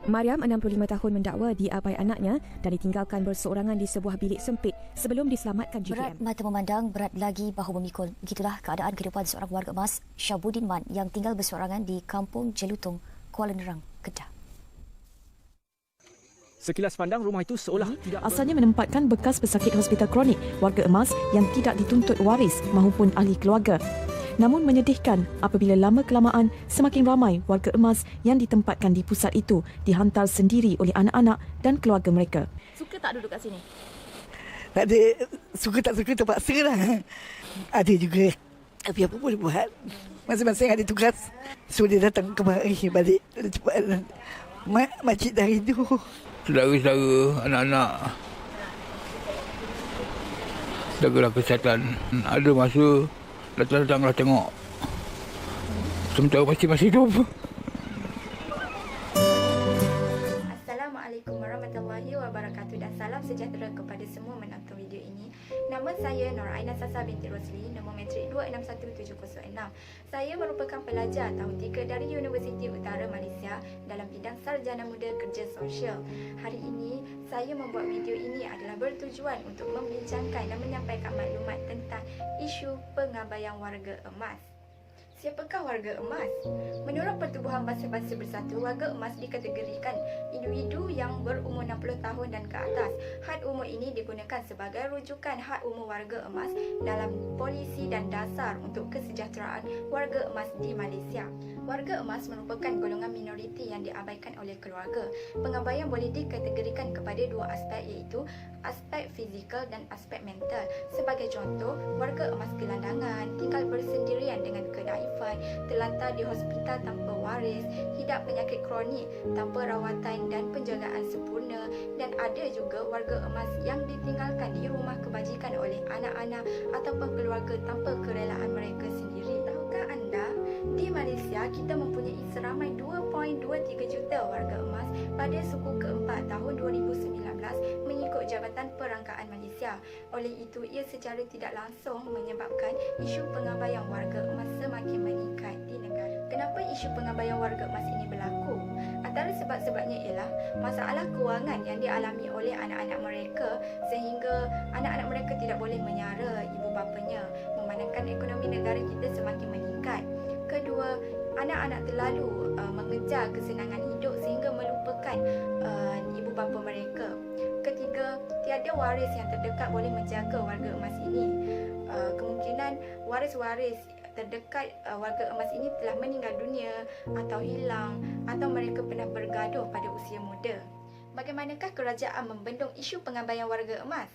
Mariam, 65 tahun, mendakwa diabai anaknya dan ditinggalkan berseorangan di sebuah bilik sempit sebelum diselamatkan Berat JKM. mata memandang, berat lagi bahu memikul. Begitulah keadaan kehidupan seorang warga emas, Syabuddin Man, yang tinggal berseorangan di Kampung Jelutung, Kuala Nerang, Kedah. Sekilas pandang, rumah itu seolah tidak... Asalnya menempatkan bekas pesakit hospital kronik warga emas yang tidak dituntut waris maupun ahli keluarga. Namun menyedihkan apabila lama-kelamaan semakin ramai warga emas yang ditempatkan di pusat itu dihantar sendiri oleh anak-anak dan keluarga mereka. Suka tak duduk kat sini? Tak ada, suka tak suka terpaksa lah. Ada juga, tapi apa boleh buat. Masing-masing ada tugas. So dia datang kemari balik cepat. Makcik dah rindu. Saudara-saudara, anak-anak, jagalah kesihatan. Ada masa datang-datanglah tengok. Sementara masih hidup. Assalamualaikum warahmatullahi wabarakatuh dan salam sejahtera kepada semua menonton video ini. Nama saya Nur Aina Sasa binti Rosli, nombor matrik 261706. Saya merupakan pelajar tahun 3 dari Universiti Utara Malaysia dalam bidang Sarjana Muda Kerja Sosial. Hari ini, saya membuat video ini adalah bertujuan untuk membincangkan dan menyampaikan maklumat tentang isu pengabaian warga emas. Siapakah warga emas? Menurut Pertubuhan Bangsa-Bangsa Bersatu, warga emas dikategorikan individu yang berumur 60 tahun dan ke atas. Had umur ini digunakan sebagai rujukan had umur warga emas dalam polisi dan dasar untuk kesejahteraan warga emas di Malaysia. Warga emas merupakan golongan minoriti yang diabaikan oleh keluarga. Pengabaian boleh dikategorikan kepada dua aspek, iaitu aspek fizikal dan aspek mental. Sebagai contoh, warga emas gelandangan, tinggal bersendirian dengan kedaifan, terlantar di hospital tanpa waris, hidap penyakit kronik tanpa rawatan dan penjagaan sempurna, dan ada juga warga emas yang ditinggalkan di rumah kebajikan oleh anak-anak ataupun keluarga tanpa kerelaan mereka sendiri. Tahukah anda, di Malaysia kita mempunyai seramai 2.23 juta warga emas pada suku keempat tahun 2019 mengikut Jabatan Perangkaan Malaysia. Oleh itu, ia secara tidak langsung menyebabkan isu pengabaian warga emas semakin meningkat di negara. Kenapa isu pengabaian warga emas ini berlaku? Antara sebab-sebabnya ialah masalah kewangan yang dialami oleh anak-anak mereka sehingga anak-anak mereka tidak boleh menyara ibu bapanya, memandangkan ekonomi negara kita semakin meningkat. Kedua, anak-anak terlalu mengejar kesenangan hidup sehingga melupakan ibu bapa mereka. Ketiga, tiada waris yang terdekat boleh menjaga warga emas ini. Kemungkinan waris-waris terdekat warga emas ini telah meninggal dunia atau hilang, atau mereka pernah bergaduh pada usia muda. Bagaimanakah kerajaan membendung isu pengabaian warga emas?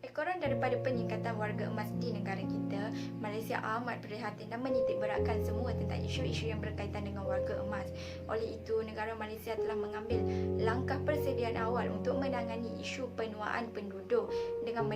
Ekoran daripada peningkatan warga emas di negara kita, Malaysia amat prihatin dan menitik beratkan semua tentang isu-isu yang berkaitan dengan warga emas. Oleh itu, negara Malaysia telah mengambil langkah persediaan awal untuk menangani isu penuaan penduduk dengan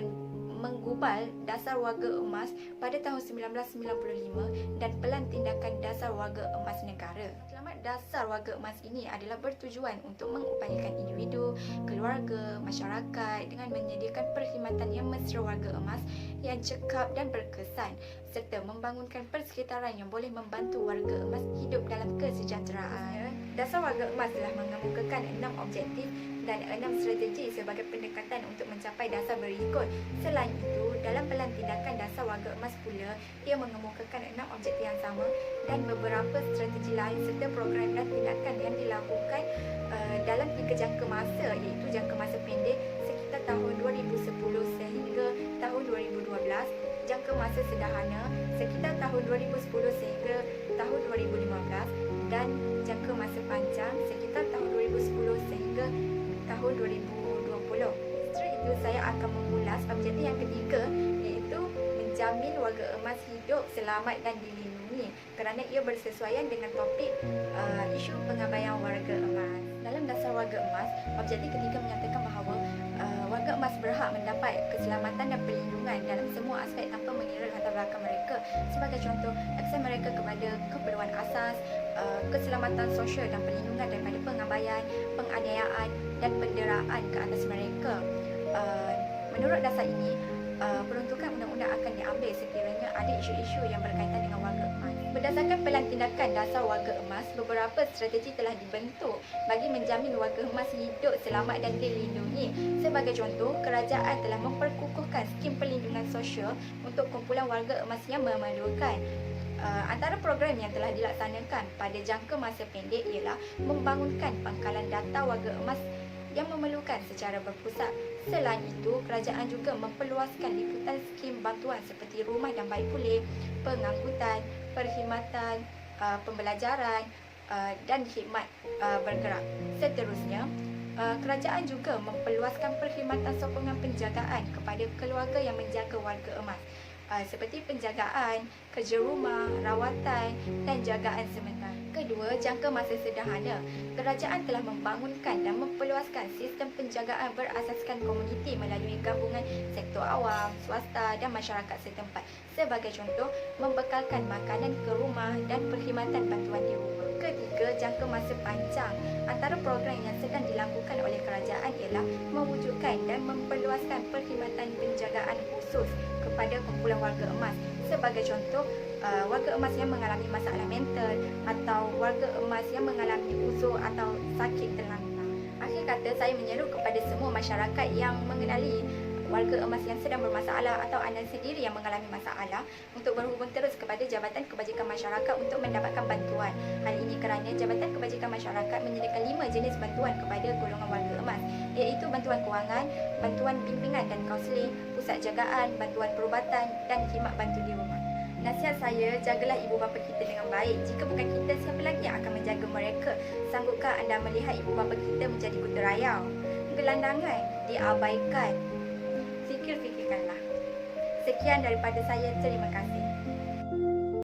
menggubal dasar warga emas pada tahun 1995 dan Pelan Tindakan Dasar Warga Emas Negara. Selamat dasar warga emas ini adalah bertujuan untuk mengupayakan individu, keluarga, masyarakat dengan menyediakan perkhidmatan yang mesra warga emas yang cekap dan berkesan serta membangunkan persekitaran yang boleh membantu warga emas hidup dalam kesejahteraan. Dasar warga emas telah mengemukakan 6 objektif dan 6 strategi sebagai pendekatan untuk mencapai dasar berikut. Selain itu, dalam Pelan Tindakan Dasar Warga Emas pula, ia mengemukakan 6 objektif yang sama dan beberapa strategi lain serta program dan tindakan yang dilakukan dalam 3 jangka masa, iaitu jangka masa pendek sekitar tahun 2010 sehingga tahun 2012, jangka masa sederhana sekitar tahun 2010 sehingga tahun 2015 dan jangka masa panjang sekitar tahun 2010 sehingga tahun 2020. Setelah itu, saya akan mengulas objektif yang ketiga, iaitu menjamin warga emas hidup selamat dan dilindungi kerana ia bersesuaian dengan topik isu pengabaian warga emas. Dalam dasar warga emas, objektif ketiga menyatakan bahawa warga emas berhak mendapat keselamatan dan perlindungan dalam semua aspek tanpa mengira latar belakang mereka. Sebagai contoh, akses mereka kepada keperluan asas, keselamatan sosial dan perlindungan daripada pengabaian, penganiayaan dan penderaan ke atas mereka. Menurut dasar ini, peruntukan undang-undang akan diambil sekiranya ada isu-isu yang berkaitan dengan warga emas. Berdasarkan Pelan Tindakan Dasar Warga Emas, beberapa strategi telah dibentuk bagi menjamin warga emas hidup selamat dan dilindungi. Sebagai contoh, kerajaan telah memperkukuhkan skim perlindungan sosial untuk kumpulan warga emas yang memerlukan. Antara program yang telah dilaksanakan pada jangka masa pendek ialah membangunkan pangkalan data warga emas yang memerlukan secara berpusat. Selain itu, kerajaan juga memperluaskan liputan skim bantuan seperti rumah dan baik pulih, pengangkutan, perkhidmatan, pembelajaran dan khidmat bergerak. Seterusnya, kerajaan juga memperluaskan perkhidmatan sokongan penjagaan kepada keluarga yang menjaga warga emas, seperti penjagaan, kerja rumah, rawatan dan jagaan sementara. Kedua, jangka masa sederhana. Kerajaan telah membangunkan dan memperluaskan sistem penjagaan berasaskan komuniti melalui gabungan sektor awam, swasta dan masyarakat setempat. Sebagai contoh, membekalkan makanan ke rumah dan perkhidmatan bantuan di rumah. Ketiga, jangka masa panjang. Antara program yang sedang dilakukan oleh kerajaan ialah mewujudkan dan memperluaskan perkhidmatan penjagaan khusus kepada kumpulan warga emas. Sebagai contoh, warga emas yang mengalami masalah mental atau warga emas yang mengalami uzur atau sakit terlantar. Akhir kata, saya menyeru kepada semua masyarakat yang mengenali warga emas yang sedang bermasalah atau anda sendiri yang mengalami masalah untuk berhubung terus kepada Jabatan Kebajikan Masyarakat untuk mendapatkan bantuan. Hal ini kerana Jabatan Kebajikan Masyarakat menyediakan 5 jenis bantuan kepada golongan warga emas, iaitu bantuan kewangan, bantuan bimbingan dan kaunseling, pusat jagaan, bantuan perubatan dan khidmat bantu di rumah. Nasihat saya, jagalah ibu bapa kita dengan baik. Jika bukan kita, siapa lagi yang akan menjaga mereka? Sanggupkah anda melihat ibu bapa kita menjadi kuda rayau, gelandangan, diabaikan? Fikir-fikirkanlah. Sekian daripada saya. Terima kasih.